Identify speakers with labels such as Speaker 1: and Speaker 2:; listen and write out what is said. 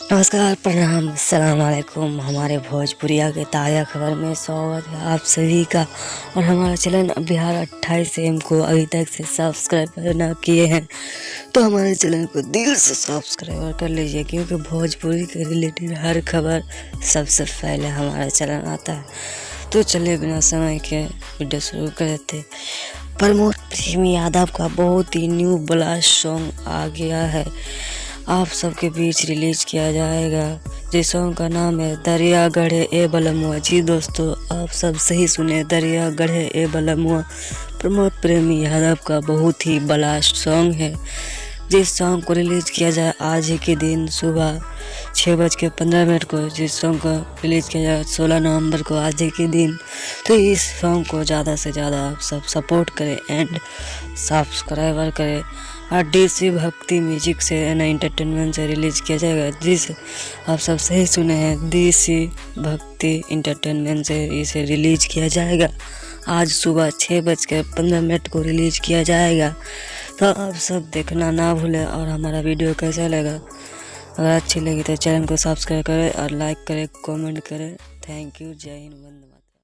Speaker 1: नमस्कार, प्रणाम, अस्सलाम वालेकुम। हमारे भोजपुरिया के ताज़ा खबर में स्वागत है आप सभी का। और हमारा चैनल बिहार 28 एम को अभी तक से सब्सक्राइब ना किए हैं तो हमारे चैनल को दिल से सब्सक्राइब कर लीजिए, क्योंकि भोजपुरी के रिलेटेड हर खबर सबसे पहले हमारा चैनल आता है। तो चलिए बिना समय के वीडियो शुरू कर देते। प्रमोद प्रेम यादव का बहुत ही न्यू ब्लास्ट सॉन्ग आ गया है, आप सबके बीच रिलीज किया जाएगा। जिस सॉन्ग का नाम है दरिया गढ़े ए बलमुआ। जी दोस्तों, आप सब सही सुने, दरिया गढ़े ए बलमुआ प्रमोद प्रेम यादव का बहुत ही ब्लास्ट सॉन्ग है। जिस सॉन्ग को रिलीज किया जाए आज ही के दिन सुबह 6:15 को। जिस सॉन्ग को रिलीज किया जाए 16 नवंबर को आज ही के दिन। तो इस सॉन्ग को ज़्यादा से ज़्यादा आप सब सपोर्ट करें एंड सब्सक्राइबर करें। और डीसी भक्ति म्यूजिक से एंटरटेनमेंट से रिलीज किया जाएगा। जिस आप सब सही सुने हैं, डीसी भक्ति एंटरटेनमेंट से इसे रिलीज किया जाएगा। आज सुबह 6:15 को रिलीज किया जाएगा। तो आप सब देखना ना भूलें। और हमारा वीडियो कैसा लगा, अगर अच्छी लगी तो चैनल को सब्सक्राइब करें और लाइक करें, कमेंट करें। Thank you. जय हिंद, वंदे मातरम।